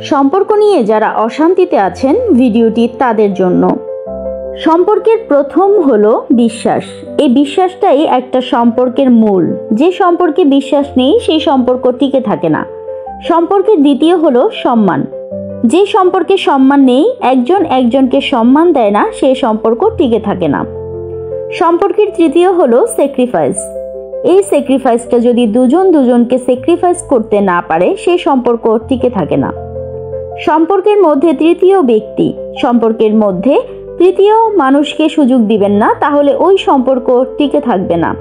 সম্পর্ক নিয়ে যারা অশান্তিতে আছেন, ভিডিওটি তাদের জন্য। সম্পর্কের প্রথম হলো বিশ্বাস। এই বিশ্বাসটাই একটা সম্পর্কের মূল। যে সম্পর্কে বিশ্বাস নেই সেই সম্পর্ক টিকে থাকে না। সম্পর্কের দ্বিতীয় হলো সম্মান। যে সম্পর্কে সম্মান নেই, একজন একজনকে সম্মান দেয় না, সেই সম্পর্ক টিকে থাকে না। সম্পর্কের তৃতীয় হলো স্যাক্রিফাইস। এই স্যাক্রিফাইসটা যদি দুজন দুজনকে স্যাক্রিফাইস করতে না পারে, সেই সম্পর্ক টিকে থাকে না। সম্পর্কের মধ্যে তৃতীয় ব্যক্তি, সম্পর্কের মধ্যে তৃতীয় মানুষকে সুযোগ দিবেন না, তাহলে ওই সম্পর্ক টিকে থাকবে না।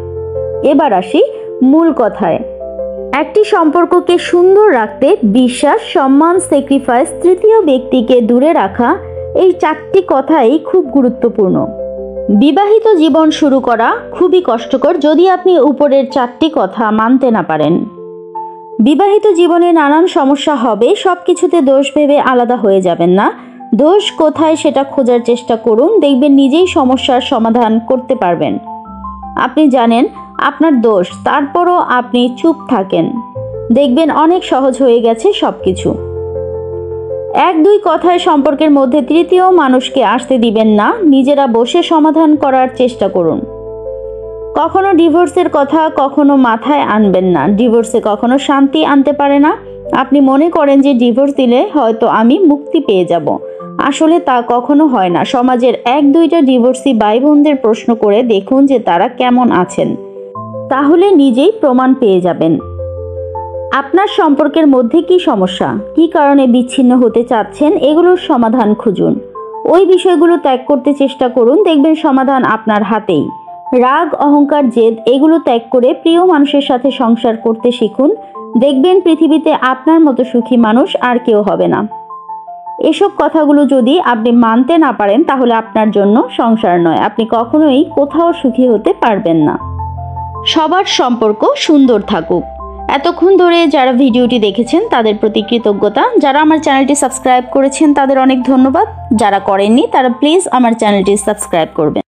এবার আসি মূল কথায়। একটি সম্পর্ককে সুন্দর রাখতে বিশ্বাস, সম্মান, স্যাক্রিফাইস, তৃতীয় ব্যক্তিকে দূরে রাখা, এই চারটি কথাই খুব গুরুত্বপূর্ণ। বিবাহিত জীবন শুরু করা খুবই কষ্টকর যদি আপনি উপরের চারটি কথা মানতে না পারেন। বিবাহিত জীবনে নানান সমস্যা হবে, সব কিছুতে দোষ ভেবে আলাদা হয়ে যাবেন না। দোষ কোথায় সেটা খোঁজার চেষ্টা করুন, দেখবেন নিজেই সমস্যার সমাধান করতে পারবেন। আপনি জানেন আপনার দোষ, তারপরও আপনি চুপ থাকেন, দেখবেন অনেক সহজ হয়ে গেছে সবকিছু। এক দুই কথায় সম্পর্কের মধ্যে তৃতীয় মানুষকে আসতে দিবেন না, নিজেরা বসে সমাধান করার চেষ্টা করুন। কখনো ডিভোর্সের কথা কখনো মাথায় আনবেন না। ডিভোর্সে কখনো শান্তি আনতে পারে না। আপনি মনে করেন যে ডিভোর্স দিলে হয়তো আমি মুক্তি পেয়ে যাব, আসলে তা কখনো হয় না। সমাজের এক দুইটা ডিভোর্সি ভাই বোনদের প্রশ্ন করে দেখুন যে তারা কেমন আছেন, তাহলে নিজেই প্রমাণ পেয়ে যাবেন। আপনার সম্পর্কের মধ্যে কি সমস্যা, কি কারণে বিচ্ছিন্ন হতে চাচ্ছেন, এগুলোর সমাধান খুঁজুন। ওই বিষয়গুলো ত্যাগ করতে চেষ্টা করুন, দেখবেন সমাধান আপনার হাতেই। রাগ, অহংকার, জেদ এগুলো ত্যাগ করে প্রিয় মানুষের সাথে সংসার করতে শিখুন, দেখবেন পৃথিবীতে আপনার মতো সুখী মানুষ আর কেউ হবে না। এসব কথাগুলো যদি আপনি মানতে না পারেন, তাহলে আপনার জন্য সংসার নয়, আপনি কখনোই কোথাও সুখী হতে পারবেন না। সবার সম্পর্ক সুন্দর থাকুক। এতক্ষণ ধরে যারা ভিডিওটি দেখেছেন তাদের প্রতি কৃতজ্ঞতা। যারা আমার চ্যানেলটি সাবস্ক্রাইব করেছেন তাদের অনেক ধন্যবাদ। যারা করেননি তারা প্লিজ আমার চ্যানেলটি সাবস্ক্রাইব করবেন।